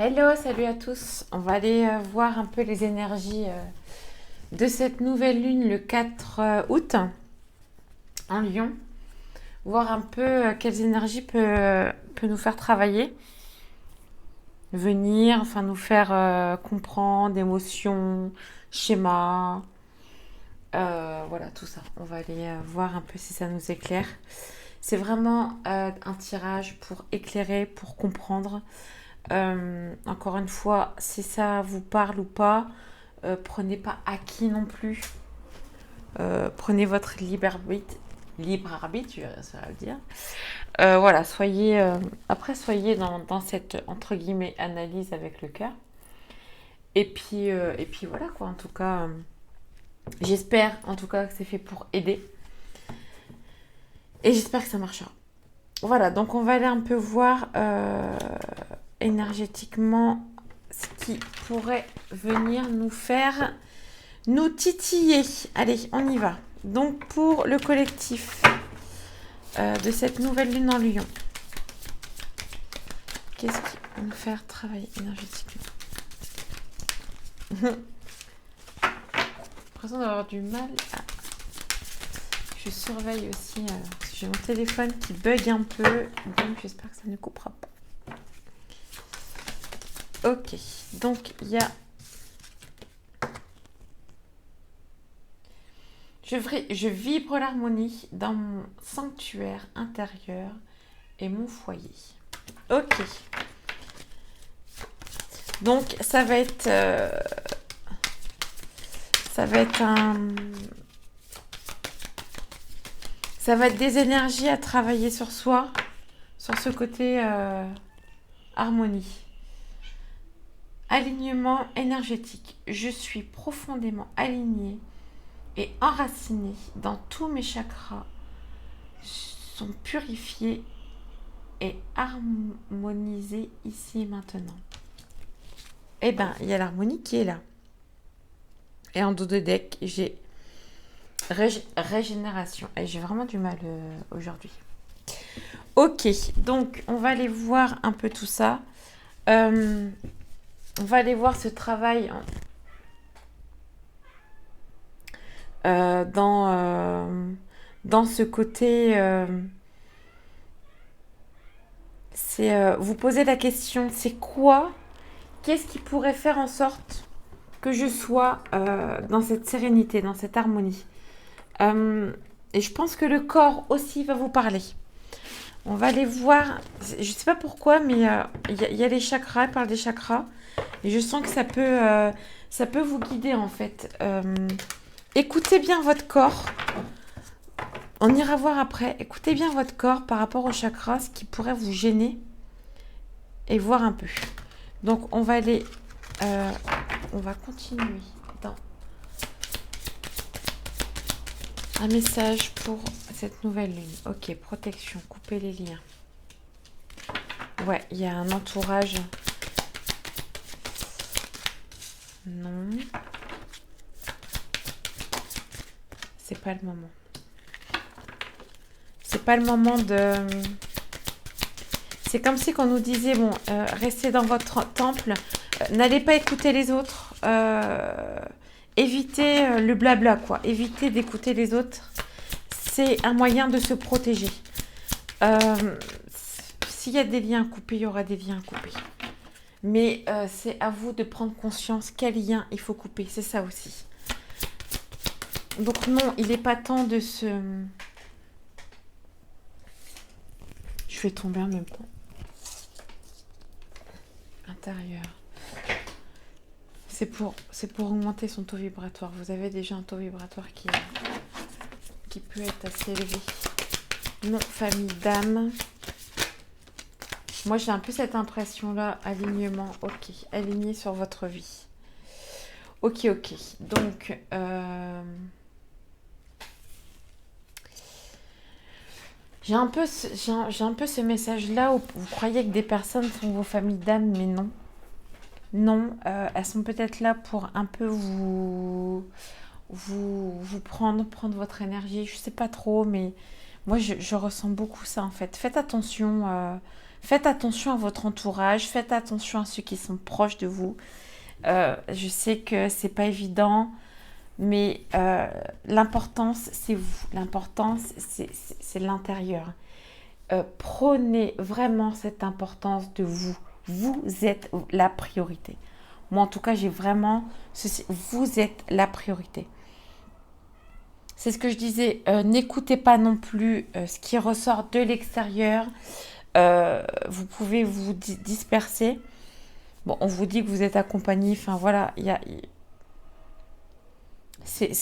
Hello, salut à tous. On va aller voir un peu les énergies de cette nouvelle lune le 4 août en Lion. Voir un peu quelles énergies peut nous faire travailler, venir, enfin nous faire comprendre, émotions, schémas, voilà tout ça. On va aller voir un peu si ça nous éclaire. C'est vraiment un tirage pour éclairer, pour comprendre. Encore une fois, si ça vous parle ou pas, prenez pas acquis non plus. Prenez votre libre arbitre, ça veut dire. Voilà, soyez soyez dans cette entre guillemets analyse avec le cœur. Et puis voilà quoi. En tout cas, j'espère en tout cas que c'est fait pour aider. Et j'espère que ça marchera. Voilà, donc on va aller un peu voir énergétiquement ce qui pourrait venir nous titiller. Allez, on y va. Donc pour le collectif de cette nouvelle lune en Lion, qu'est-ce qui va nous faire travailler énergétiquement? J'ai l'impression d'avoir du mal à... Je surveille aussi, j'ai mon téléphone qui bug un peu, donc j'espère que ça ne coupera pas. Ok, donc il y a... Je vibre l'harmonie dans mon sanctuaire intérieur et mon foyer. Ok. Donc ça va être des énergies à travailler sur soi, sur ce côté harmonie. Alignement énergétique. Je suis profondément alignée et enracinée dans tous mes chakras, sont purifiés et harmonisés ici et maintenant. Eh bien, il y a l'harmonie qui est là. Et en dos de deck, j'ai régénération. Et j'ai vraiment du mal aujourd'hui. Ok, donc on va aller voir un peu tout ça. On va aller voir ce travail dans ce côté. Vous posez la question, c'est quoi? Qu'est-ce qui pourrait faire en sorte que je sois dans cette sérénité, dans cette harmonie? Et je pense que le corps aussi va vous parler. On va aller voir, je ne sais pas pourquoi, mais il y a les chakras, il parle des chakras. Et je sens que ça peut vous guider en fait. Écoutez bien votre corps. On ira voir après. Écoutez bien votre corps par rapport aux chakras, ce qui pourrait vous gêner. Et voir un peu. Donc on va aller... on va continuer dans un message pour cette nouvelle lune. Ok, protection, couper les liens. Ouais, il y a un entourage. Non. C'est pas le moment. C'est pas le moment de... C'est comme si on nous disait, bon, restez dans votre temple, n'allez pas écouter les autres, évitez le blabla, quoi. Évitez d'écouter les autres. C'est un moyen de se protéger. S'il y a des liens coupés, il y aura des liens coupés. Mais c'est à vous de prendre conscience quel lien il faut couper. C'est ça aussi. Donc non, il n'est pas temps de se... Je vais tomber en même temps. Intérieur. C'est pour augmenter son taux vibratoire. Vous avez déjà un taux vibratoire qui peut être assez élevé. Non, famille d'âme. Moi, j'ai un peu cette impression-là. Alignement, ok. Aligné sur votre vie. Ok. Donc, j'ai un peu ce message-là où vous croyez que des personnes sont vos familles d'âme, mais non. Non, elles sont peut-être là pour un peu vous prendre votre énergie. Je sais pas trop, mais moi, je ressens beaucoup ça, en fait. Faites attention Faites attention à votre entourage, faites attention à ceux qui sont proches de vous. Je sais que c'est pas évident, mais l'importance, c'est vous. L'importance, c'est l'intérieur. Prenez vraiment cette importance de vous. Vous êtes la priorité. Moi, en tout cas, j'ai vraiment ceci. Vous êtes la priorité. C'est ce que je disais. N'écoutez pas non plus ce qui ressort de l'extérieur. Vous pouvez vous disperser. Bon, on vous dit que vous êtes accompagné. Enfin, voilà.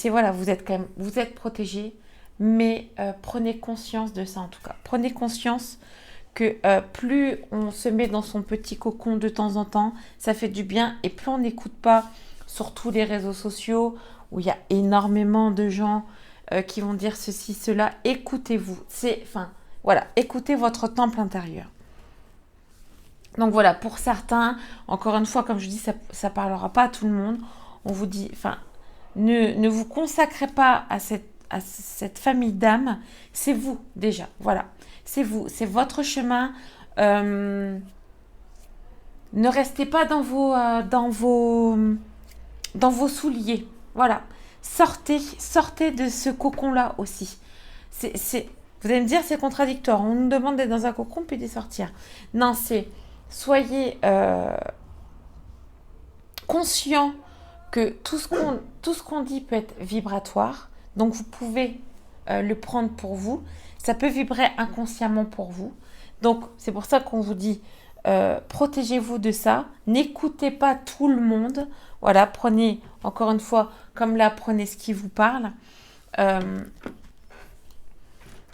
Voilà, vous êtes quand même, vous êtes protégé. Mais prenez conscience de ça, en tout cas. Prenez conscience que plus on se met dans son petit cocon de temps en temps, ça fait du bien. Et plus on n'écoute pas sur tous les réseaux sociaux où il y a énormément de gens qui vont dire ceci, cela, écoutez-vous. Voilà, écoutez votre temple intérieur. Donc voilà, pour certains, encore une fois, comme je dis, ça ne parlera pas à tout le monde. On vous dit, ne vous consacrez pas à cette famille d'âmes. C'est vous déjà, voilà. C'est vous, c'est votre chemin. Ne restez pas dans vos souliers. Voilà. Sortez de ce cocon-là aussi. Vous allez me dire, c'est contradictoire. On nous demande d'être dans un cocon puis d'y sortir. Non, soyez conscient que tout ce qu'on dit peut être vibratoire. Donc, vous pouvez le prendre pour vous. Ça peut vibrer inconsciemment pour vous. Donc, c'est pour ça qu'on vous dit, protégez-vous de ça. N'écoutez pas tout le monde. Voilà, prenez, encore une fois, comme là, prenez ce qui vous parle.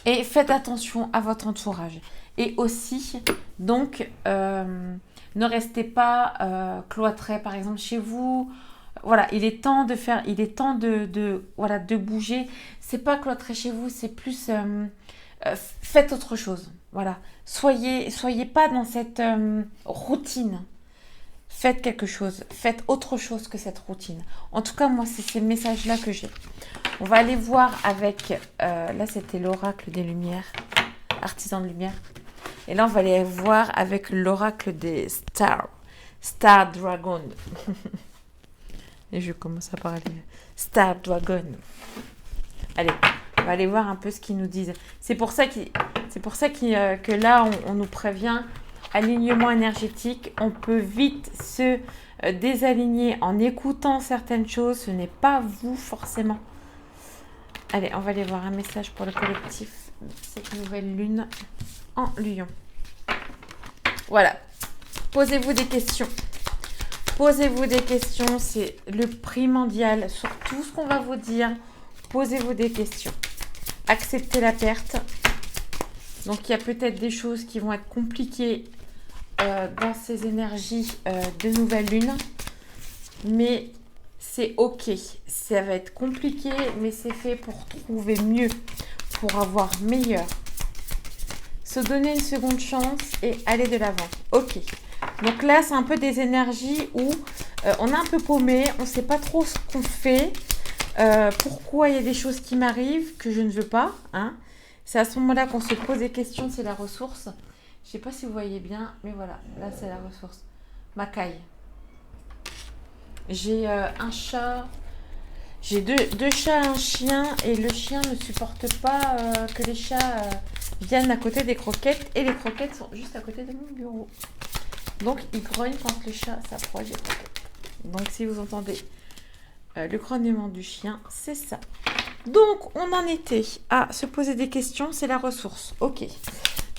Et faites attention à votre entourage. Et aussi, donc, ne restez pas cloîtrés, par exemple, chez vous. Voilà, il est temps de bouger. C'est pas cloîtré chez vous, c'est plus faites autre chose. Voilà, soyez pas dans cette routine. Faites quelque chose, faites autre chose que cette routine. En tout cas, moi, c'est ces messages-là que j'ai. On va aller voir avec, là c'était l'oracle des lumières, artisan de lumière. Et là, on va aller voir avec l'oracle des Star Dragon. Et je commence à parler Star Dragon. Allez, on va aller voir un peu ce qu'ils nous disent. C'est pour ça que là, on nous prévient, alignement énergétique. On peut vite se désaligner en écoutant certaines choses. Ce n'est pas vous forcément. Allez, on va aller voir un message pour le collectif. Cette nouvelle lune en Lion. Voilà. Posez-vous des questions. Posez-vous des questions. C'est le primordial sur tout ce qu'on va vous dire. Posez-vous des questions. Acceptez la perte. Donc, il y a peut-être des choses qui vont être compliquées dans ces énergies de nouvelle lune. Mais c'est ok. Ça va être compliqué, mais c'est fait pour trouver mieux, pour avoir meilleur. Se donner une seconde chance et aller de l'avant. Ok. Donc là, c'est un peu des énergies où on est un peu paumé, on ne sait pas trop ce qu'on fait. Pourquoi il y a des choses qui m'arrivent que je ne veux pas. Hein. C'est à ce moment-là qu'on se pose des questions, c'est la ressource. Je ne sais pas si vous voyez bien, mais voilà, là c'est la ressource. Ma caille. J'ai un chat, j'ai deux chats et un chien, et le chien ne supporte pas que les chats viennent à côté des croquettes, et les croquettes sont juste à côté de mon bureau. Donc il grogne quand le chat s'approche des croquettes. Donc si vous entendez le grognement du chien, c'est ça. Donc on en était à se poser des questions, c'est la ressource. Ok.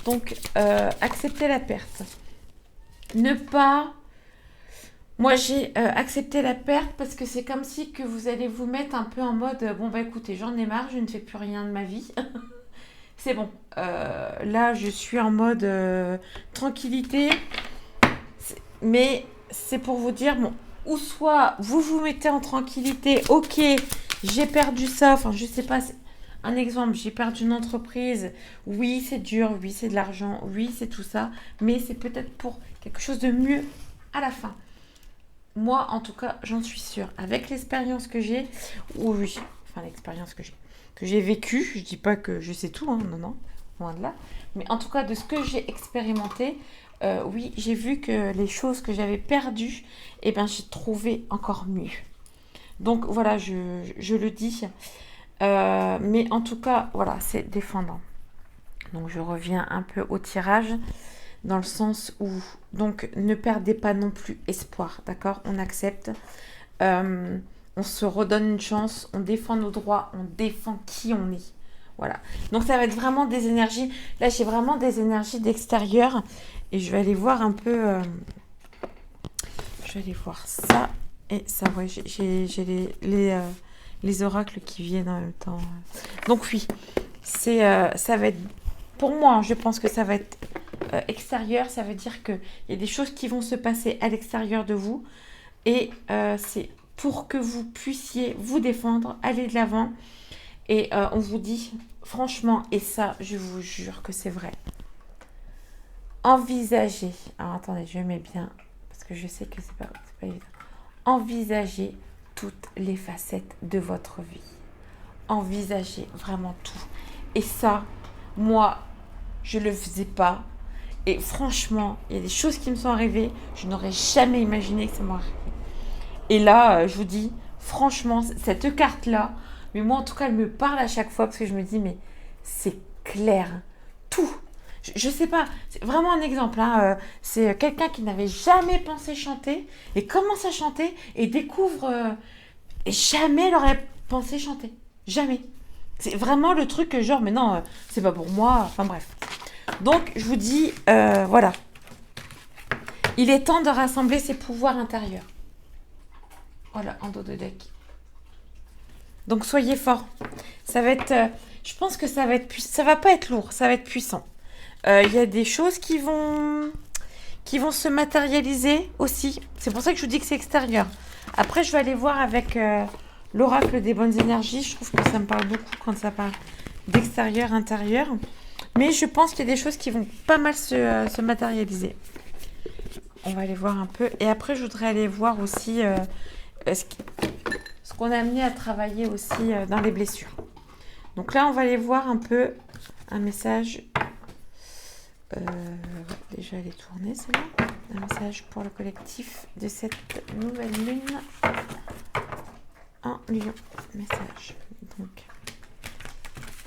Donc accepter la perte. Ne pas... Moi, j'ai accepté la perte parce que c'est comme si que vous allez vous mettre un peu en mode bon, bah écoutez, j'en ai marre, je ne fais plus rien de ma vie. C'est bon. Là, je suis en mode tranquillité. Mais c'est pour vous dire, bon, ou soit vous vous mettez en tranquillité, ok, j'ai perdu ça, enfin, je sais pas, un exemple, j'ai perdu une entreprise, oui, c'est dur, oui, c'est de l'argent, oui, c'est tout ça, mais c'est peut-être pour quelque chose de mieux à la fin. Moi, en tout cas, j'en suis sûre. Avec l'expérience que j'ai, oui, enfin l'expérience que j'ai vécue, je dis pas que je sais tout, hein, non, loin de là. Mais en tout cas, de ce que j'ai expérimenté, Oui, j'ai vu que les choses que j'avais perdues, eh ben, j'ai trouvé encore mieux. Donc voilà, je le dis. Mais en tout cas, voilà, c'est défendant. Donc je reviens un peu au tirage, dans le sens où, donc ne perdez pas non plus espoir, d'accord? On accepte, euh, on se redonne une chance, on défend nos droits, on défend qui on est. Voilà. Donc ça va être vraiment des énergies. Là, j'ai vraiment des énergies d'extérieur. Et je vais aller voir un peu. Je vais aller voir ça et ça. Ouais, j'ai les oracles qui viennent en même temps. Donc oui, ça va être. Pour moi, je pense que ça va être extérieur. Ça veut dire qu'il y a des choses qui vont se passer à l'extérieur de vous. Et c'est pour que vous puissiez vous défendre, aller de l'avant. Et on vous dit, franchement, et ça, je vous jure que c'est vrai. Envisagez. Alors attendez, je mets bien, parce que je sais que c'est pas évident. Envisagez toutes les facettes de votre vie. Envisagez vraiment tout. Et ça, moi, je le faisais pas. Et franchement, il y a des choses qui me sont arrivées. Je n'aurais jamais imaginé que ça m'arrive. Et là, je vous dis, franchement, cette carte-là, mais moi en tout cas, elle me parle à chaque fois parce que je me dis, mais c'est clair. Tout. Je sais pas, c'est vraiment un exemple. Hein, c'est quelqu'un qui n'avait jamais pensé chanter et commence à chanter et découvre. Et jamais elle aurait pensé chanter. Jamais. C'est vraiment le truc que genre, mais non, c'est pas pour moi. Enfin bref. Donc, je vous dis, voilà. Il est temps de rassembler ses pouvoirs intérieurs. Voilà, en dos de deck. Donc, soyez forts. Ça va être. Je pense que ça va être ça va pas être lourd, ça va être puissant. Il y a des choses qui vont se matérialiser aussi. C'est pour ça que je vous dis que c'est extérieur. Après, je vais aller voir avec l'oracle des bonnes énergies. Je trouve que ça me parle beaucoup quand ça parle d'extérieur, intérieur. Mais je pense qu'il y a des choses qui vont pas mal se matérialiser. On va aller voir un peu. Et après, je voudrais aller voir aussi ce qu'on a amené à travailler aussi dans les blessures. Donc là, on va aller voir un peu un message. Déjà, elle est tournée, celle-là. Un message pour le collectif de cette nouvelle lune en Lion. Message. Donc,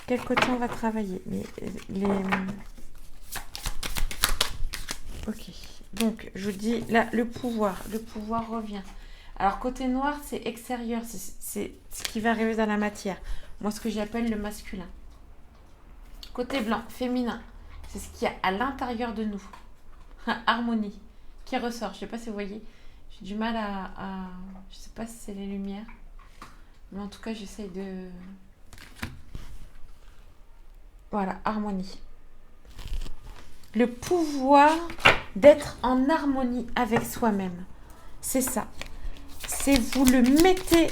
quel côté on va travailler? Mais ok. Donc, je vous dis, là, le pouvoir revient. Alors, côté noir, c'est extérieur. C'est ce qui va arriver dans la matière. Moi, ce que j'appelle le masculin. Côté blanc, féminin. C'est ce qu'il y a à l'intérieur de nous. Harmonie qui ressort. Je ne sais pas si vous voyez. J'ai du mal à... Je ne sais pas si c'est les lumières. Mais en tout cas, j'essaye de... Voilà, harmonie. Le pouvoir d'être en harmonie avec soi-même. C'est ça. C'est vous le mettez...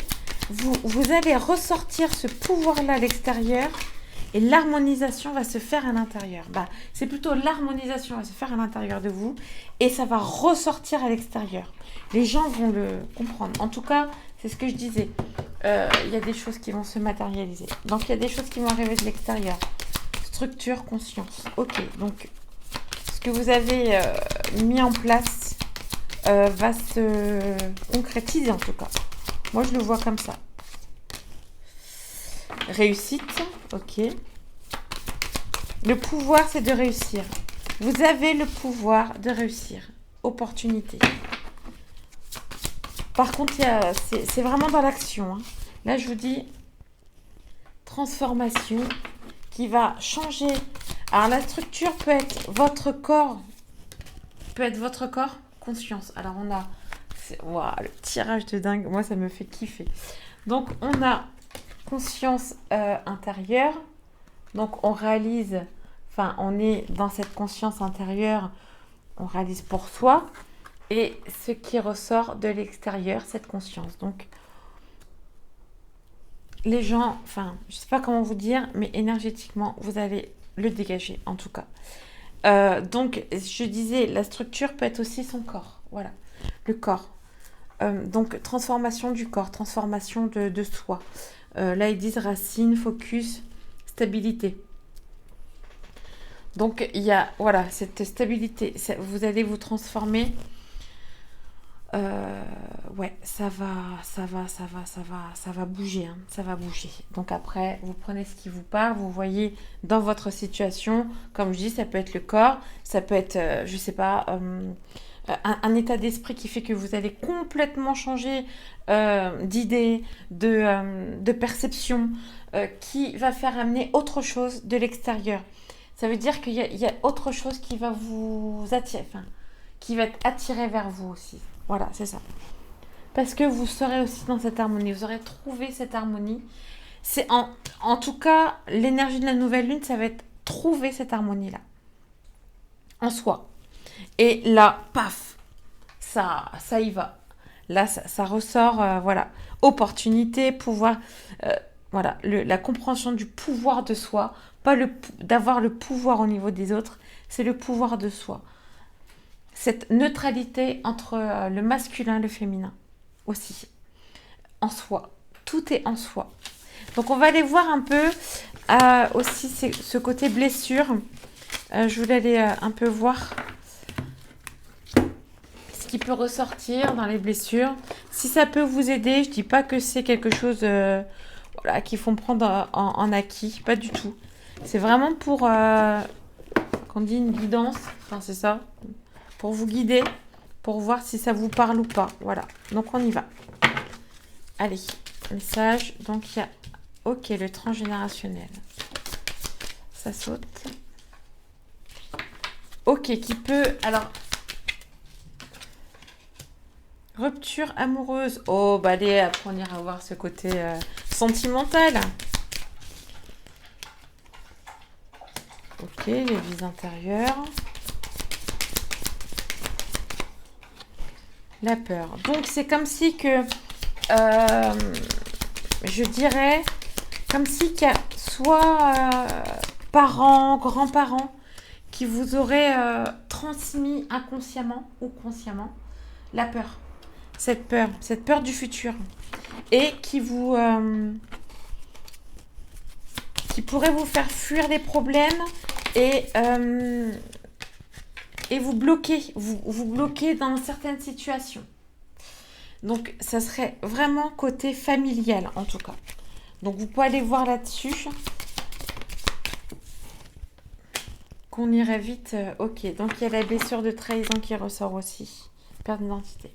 Vous allez ressortir ce pouvoir-là à l'extérieur. Et l'harmonisation va se faire à l'intérieur. C'est plutôt l'harmonisation va se faire à l'intérieur de vous et ça va ressortir à l'extérieur. Les gens vont le comprendre. En tout cas, c'est ce que je disais. Il y a des choses qui vont se matérialiser. Donc, il y a des choses qui vont arriver de l'extérieur. Structure, conscience. Ok, donc ce que vous avez mis en place va se concrétiser en tout cas. Moi, je le vois comme ça. Réussite, ok. Le pouvoir, c'est de réussir. Vous avez le pouvoir de réussir. Opportunité. Par contre, c'est vraiment dans l'action. Hein. Là, je vous dis transformation qui va changer. Alors, la structure peut être votre corps. Conscience. Alors, on a... Waouh, le tirage de dingue. Moi, ça me fait kiffer. Donc, on a conscience intérieure. Donc, on réalise... Enfin, on est dans cette conscience intérieure, on réalise pour soi, et ce qui ressort de l'extérieur, cette conscience. Donc, les gens, enfin, je ne sais pas comment vous dire, mais énergétiquement, vous allez le dégager, en tout cas. Donc, je disais, la structure peut être aussi son corps. Voilà, le corps. Donc, transformation du corps, transformation de soi. Là, ils disent racine, focus, stabilité. Donc, il y a, voilà, cette stabilité. Vous allez vous transformer. Ouais, ça va bouger, hein, ça va bouger. Donc après, vous prenez ce qui vous parle, vous voyez dans votre situation, comme je dis, ça peut être le corps, ça peut être, je sais pas, un état d'esprit qui fait que vous allez complètement changer d'idée, de perception, qui va faire amener autre chose de l'extérieur. Ça veut dire il y a autre chose qui va vous attirer, enfin, qui va être attiré vers vous aussi. Voilà, c'est ça. Parce que vous serez aussi dans cette harmonie, vous aurez trouvé cette harmonie. C'est en tout cas, l'énergie de la nouvelle lune, ça va être trouver cette harmonie-là, en soi. Et là, paf, ça y va. Là, ça ressort, voilà, opportunité, pouvoir, euh, voilà, la compréhension du pouvoir de soi, pas d'avoir le pouvoir au niveau des autres, c'est le pouvoir de soi. Cette neutralité entre le masculin et le féminin aussi, en soi. Tout est en soi. Donc on va aller voir un peu aussi ce côté blessure. Je voulais aller un peu voir ce qui peut ressortir dans les blessures. Si ça peut vous aider, je dis pas que c'est quelque chose voilà, qu'il faut prendre en acquis, pas du tout. C'est vraiment pour, qu'on dit une guidance, enfin c'est ça, pour vous guider, pour voir si ça vous parle ou pas. Voilà, donc on y va. Allez, message. Donc il y a, ok, le transgénérationnel. Ça saute. Ok, qui peut, alors, rupture amoureuse. Oh, bah allez, après on ira voir ce côté sentimental. Ok, les vies intérieures. La peur. Donc c'est comme si que, je dirais, comme si qu'il y a soit parents, grands-parents qui vous auraient transmis inconsciemment ou consciemment la peur. Cette peur du futur. Et qui pourrait vous faire fuir des problèmes et vous bloquer, vous bloquer dans certaines situations. Donc, ça serait vraiment côté familial, en tout cas. Donc, vous pouvez aller voir là-dessus. Qu'on irait vite. Ok, donc il y a la blessure de trahison qui ressort aussi. Perte d'identité.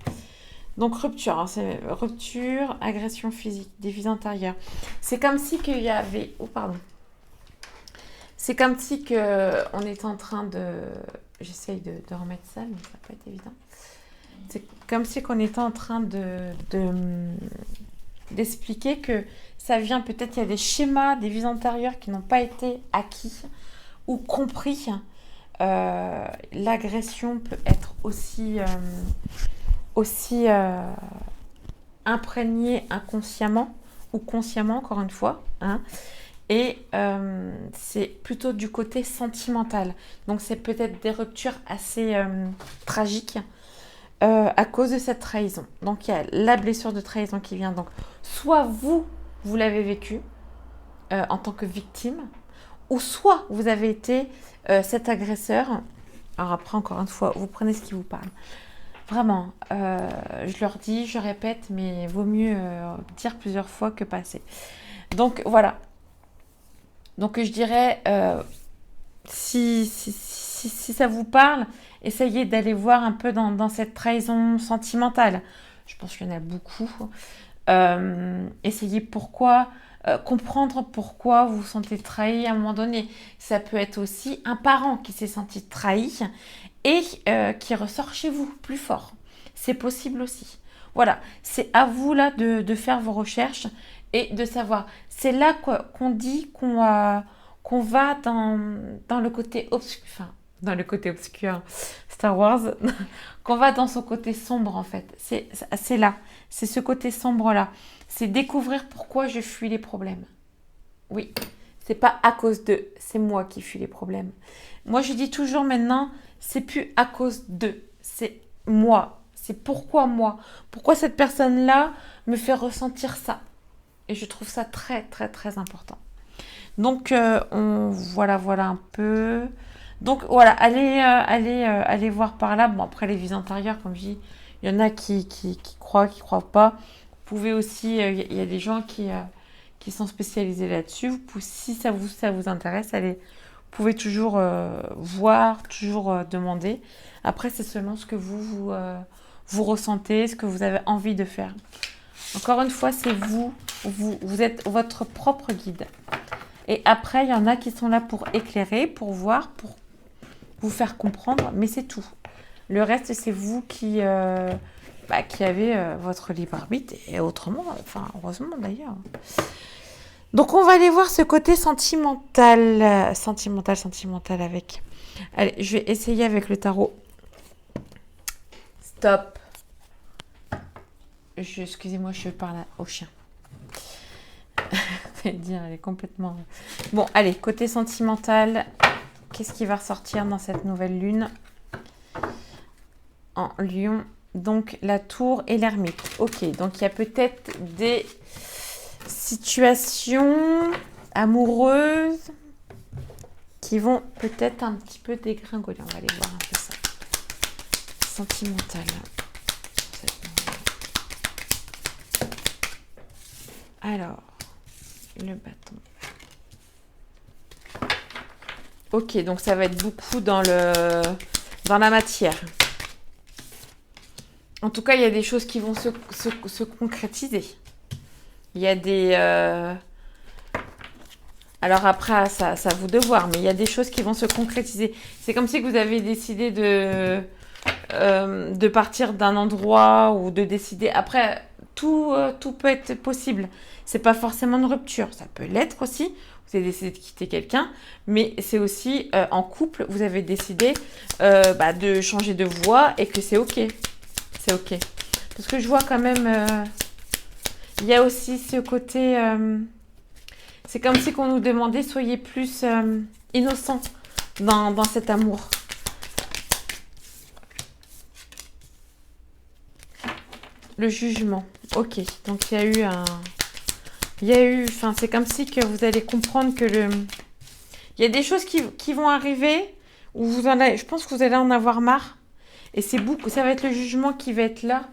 Donc, rupture. Hein, c'est rupture, agression physique, des vies intérieures. C'est comme si qu'il y avait... Oh, pardon. C'est comme si que on est en train de... J'essaye de remettre ça, mais ça va pas être évident. C'est comme si qu'on était en train d'expliquer que ça vient, peut-être il y a des schémas, des vies antérieures qui n'ont pas été acquis ou compris. L'agression peut être aussi imprégnée inconsciemment ou consciemment, encore une fois. Hein. Et c'est plutôt du côté sentimental. Donc c'est peut-être des ruptures assez tragiques à cause de cette trahison. Donc il y a la blessure de trahison qui vient. Donc soit vous l'avez vécu en tant que victime, ou soit vous avez été cet agresseur. Alors après, encore une fois, vous prenez ce qui vous parle. Vraiment, je leur dis, je répète, mais vaut mieux dire plusieurs fois que pas assez. Donc voilà. Donc je dirais, si ça vous parle, essayez d'aller voir un peu dans cette trahison sentimentale. Je pense qu'il y en a beaucoup. Essayez comprendre pourquoi vous vous sentez trahi à un moment donné. Ça peut être aussi un parent qui s'est senti trahi et qui ressort chez vous plus fort. C'est possible aussi. Voilà, c'est à vous là de faire vos recherches et de savoir. C'est là qu'on dit qu'on va dans le côté obscur, enfin, dans le côté obscur Star Wars, qu'on va dans son côté sombre en fait. C'est là, c'est ce côté sombre là. C'est découvrir pourquoi je fuis les problèmes. Oui, c'est pas à cause de, c'est moi qui fuis les problèmes. Moi je dis toujours maintenant, c'est plus à cause de, c'est moi. C'est pourquoi moi. Pourquoi cette personne-là me fait ressentir ça. Et je trouve ça très très très important. Donc voilà un peu. Donc voilà, allez voir par là. Bon, après les vies antérieures, comme je dis, il y en a qui croient, qui croient pas. Vous pouvez aussi, il y a des gens qui sont spécialisés là-dessus. Si ça vous intéresse, allez, vous pouvez toujours voir, toujours demander. Après, c'est selon ce que vous ressentez, ce que vous avez envie de faire. Encore une fois, c'est vous êtes votre propre guide. Et après, il y en a qui sont là pour éclairer, pour voir, pour vous faire comprendre, mais c'est tout. Le reste, c'est vous qui avez votre libre arbitre, et autrement, enfin, heureusement d'ailleurs. Donc, on va aller voir ce côté sentimental. Sentimental avec... Allez, je vais essayer avec le tarot. Stop. Excusez-moi, je parle au chien. Dire, elle est complètement... Bon, allez, côté sentimental, qu'est-ce qui va ressortir dans cette nouvelle lune en Lion? Donc, la tour et l'ermite. Ok, donc il y a peut-être des situations amoureuses qui vont peut-être un petit peu dégringoler. On va aller voir un peu ça. Sentimental. Alors, le bâton. Ok, donc ça va être beaucoup dans la matière. En tout cas, il y a des choses qui vont se concrétiser. Il y a des... Alors après, ça à vous de voir, mais il y a des choses qui vont se concrétiser. C'est comme si vous avez décidé de partir d'un endroit ou de décider... Après, tout peut être possible. C'est pas forcément une rupture. Ça peut l'être aussi. Vous avez décidé de quitter quelqu'un, mais c'est aussi en couple, vous avez décidé de changer de voie et que c'est ok. C'est ok. Parce que je vois quand même... il y a aussi ce côté... c'est comme si on nous demandait soyez plus innocent dans cet amour. Le jugement. Ok. Donc il y a eu... Enfin, c'est comme si que vous allez comprendre que il y a des choses qui vont arriver où je pense que vous allez en avoir marre. Et ça va être le jugement qui va être là.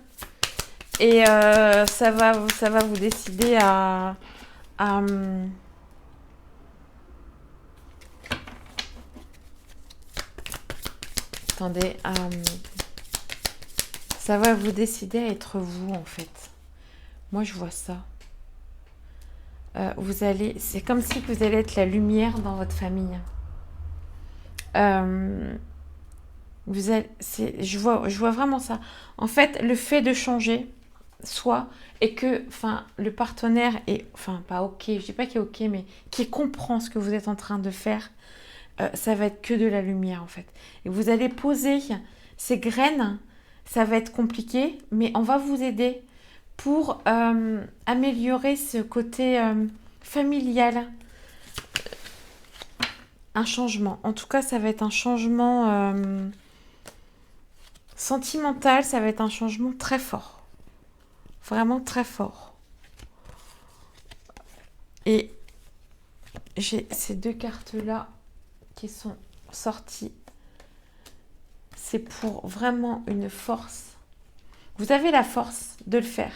Et ça va vous décider à attendez, ça va vous décider à être vous en fait. Moi je vois ça. C'est comme si vous allez être la lumière dans votre famille. Je vois vraiment ça. En fait, le fait de changer, et que, le partenaire est, pas ok, je dis pas qu'il est ok, mais qui comprend ce que vous êtes en train de faire, ça va être que de la lumière en fait. Et vous allez poser ces graines, ça va être compliqué, mais on va vous aider pour améliorer ce côté familial. Un changement. En tout cas, ça va être un changement sentimental, ça va être un changement très fort. Vraiment très fort. Et j'ai ces deux cartes-là qui sont sorties. C'est pour vraiment une force. Vous avez la force de le faire.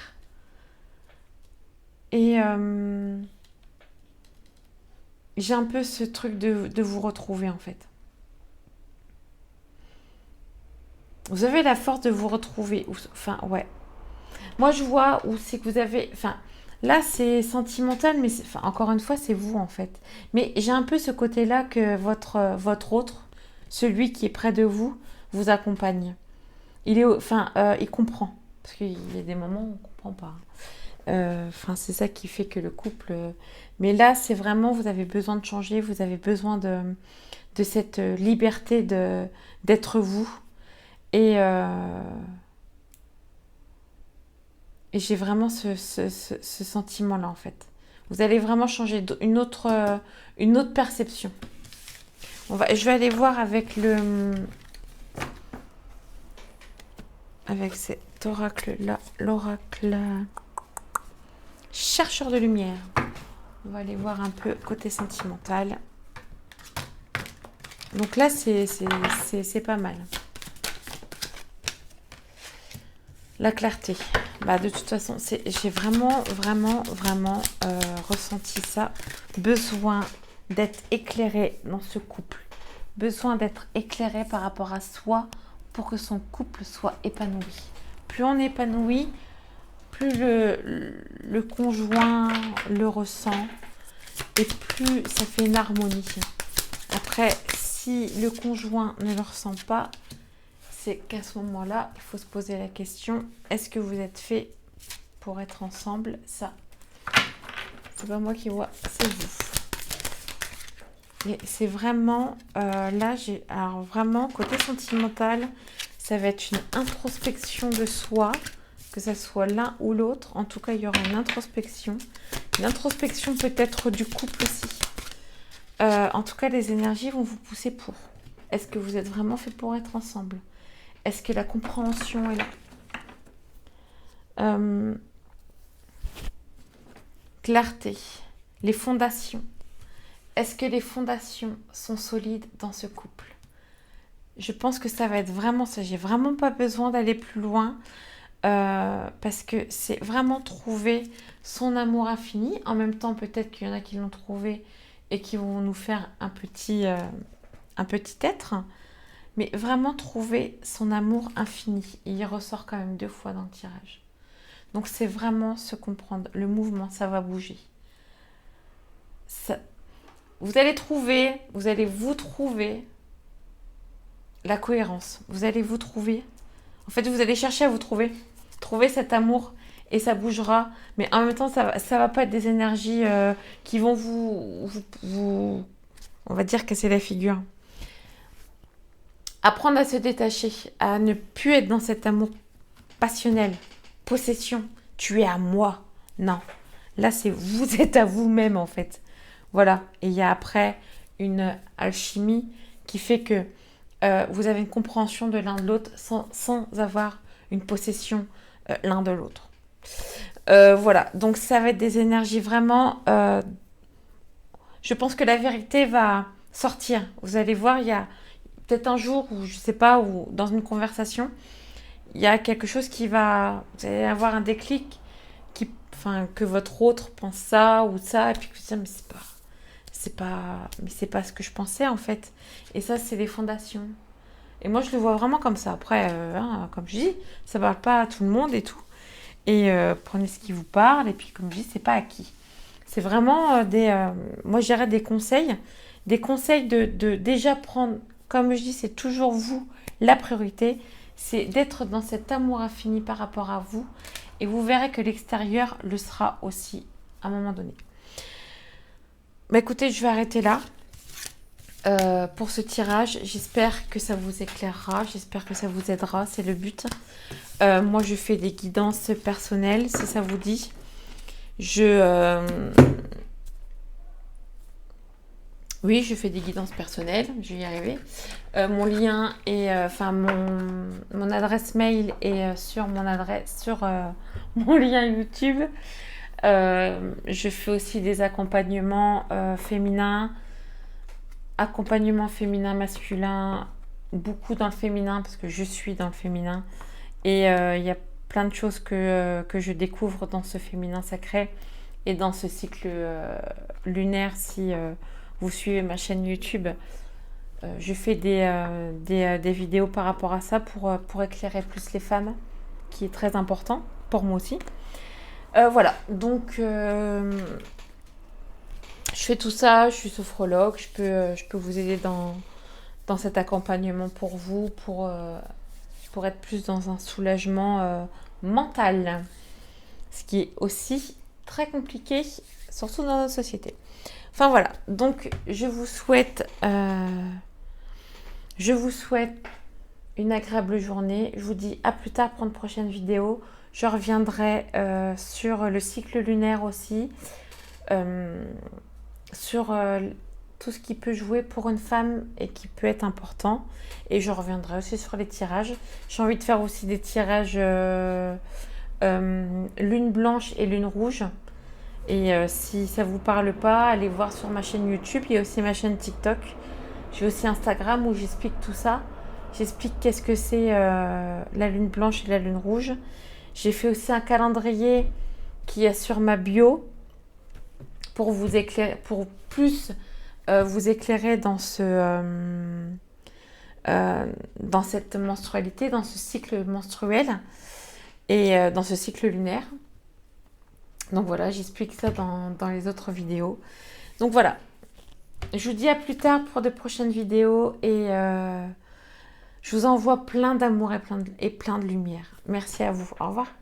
Et j'ai un peu ce truc de vous retrouver en fait. Vous avez la force de vous retrouver. Ouais. Moi, je vois où c'est que vous avez... là, c'est sentimental, mais encore une fois, c'est vous en fait. Mais j'ai un peu ce côté-là que votre autre, celui qui est près de vous, vous accompagne. Il comprend. Parce qu'il y a des moments où on ne comprend pas. C'est ça qui fait que le couple... Mais là, c'est vraiment, vous avez besoin de changer, vous avez besoin de cette liberté d'être vous. Et j'ai vraiment ce sentiment-là, en fait. Vous allez vraiment changer une autre perception. Je vais aller voir avec cet oracle-là, l'oracle chercheur de lumière. On va aller voir un peu côté sentimental. Donc là, c'est pas mal. La clarté. Bah, de toute façon, j'ai vraiment, vraiment, vraiment ressenti ça. Besoin d'être éclairé dans ce couple. Besoin d'être éclairé par rapport à soi pour que son couple soit épanoui. Plus on est épanoui, plus le conjoint le ressent et plus ça fait une harmonie. Après, si le conjoint ne le ressent pas, c'est qu'à ce moment-là, il faut se poser la question, est-ce que vous êtes fait pour être ensemble? Ça, c'est pas moi qui vois, c'est vous. Et c'est vraiment, là, alors vraiment, côté sentimental, ça va être une introspection de soi, que ça soit l'un ou l'autre. En tout cas, il y aura une introspection. Une introspection peut-être du couple aussi. En tout cas, les énergies vont vous pousser pour. Est-ce que vous êtes vraiment fait pour être ensemble? Est-ce que la compréhension est là? Clarté. Les fondations. Est-ce que les fondations sont solides dans ce couple? Je pense que ça va être vraiment ça. J'ai vraiment pas besoin d'aller plus loin parce que c'est vraiment trouver son amour infini. En même temps, peut-être qu'il y en a qui l'ont trouvé et qui vont nous faire un petit être. Mais vraiment trouver son amour infini. Et il ressort quand même 2 fois dans le tirage. Donc c'est vraiment se comprendre. Le mouvement, ça va bouger. Ça, vous allez vous trouver la cohérence. Vous allez vous trouver. En fait, vous allez chercher à vous trouver. Trouver cet amour et ça bougera. Mais en même temps, ça va pas être des énergies qui vont vous, on va dire, casser la figure. Apprendre à se détacher, à ne plus être dans cet amour passionnel, possession, tu es à moi. Non, là c'est vous êtes à vous-même en fait. Voilà, et il y a après une alchimie qui fait que vous avez une compréhension de l'un de l'autre sans avoir une possession l'un de l'autre. Voilà, donc ça va être des énergies vraiment... je pense que la vérité va sortir. Vous allez voir, il y a peut-être un jour, ou je sais pas, ou dans une conversation, il y a quelque chose qui va... Vous allez avoir un déclic que votre autre pense ça ou ça, et puis que vous dites, mais c'est pas ce que je pensais en fait. Et ça, c'est les fondations. Et moi, je le vois vraiment comme ça. Après, comme je dis, ça parle pas à tout le monde et tout. Et prenez ce qui vous parle. Et puis, comme je dis, c'est pas acquis. C'est vraiment moi, je dirais des conseils. Des conseils de déjà prendre, comme je dis, c'est toujours vous la priorité. C'est d'être dans cet amour infini par rapport à vous. Et vous verrez que l'extérieur le sera aussi à un moment donné. Bah écoutez, je vais arrêter là pour ce tirage. J'espère que ça vous éclairera. J'espère que ça vous aidera. C'est le but. Moi, je fais des guidances personnelles, si ça vous dit. Oui, je fais des guidances personnelles. Je vais y arriver. Mon lien est... mon adresse mail est sur mon lien YouTube. Je fais aussi des accompagnements féminins, accompagnement féminin, masculin, beaucoup dans le féminin parce que je suis dans le féminin. Et il y a plein de choses que je découvre dans ce féminin sacré et dans ce cycle lunaire. Si vous suivez ma chaîne YouTube, je fais des vidéos par rapport à ça pour éclairer plus les femmes, qui est très important pour moi aussi. Voilà, donc je fais tout ça, je suis sophrologue, je peux vous aider dans cet accompagnement pour vous, pour être plus dans un soulagement mental, ce qui est aussi très compliqué, surtout dans notre société. Enfin voilà, donc je vous souhaite une agréable journée. Je vous dis à plus tard pour une prochaine vidéo. Je reviendrai sur le cycle lunaire aussi, sur tout ce qui peut jouer pour une femme et qui peut être important. Et je reviendrai aussi sur les tirages. J'ai envie de faire aussi des tirages lune blanche et lune rouge. Et si ça ne vous parle pas, allez voir sur ma chaîne YouTube. Il y a aussi ma chaîne TikTok. J'ai aussi Instagram où j'explique tout ça. J'explique qu'est-ce que c'est la lune blanche et la lune rouge. J'ai fait aussi un calendrier qui est sur ma bio pour vous éclairer, pour plus vous éclairer dans cette menstrualité, dans ce cycle menstruel et dans ce cycle lunaire. Donc voilà, j'explique ça dans les autres vidéos. Donc voilà, je vous dis à plus tard pour de prochaines vidéos et je vous envoie plein d'amour et plein de lumière. Merci à vous. Au revoir.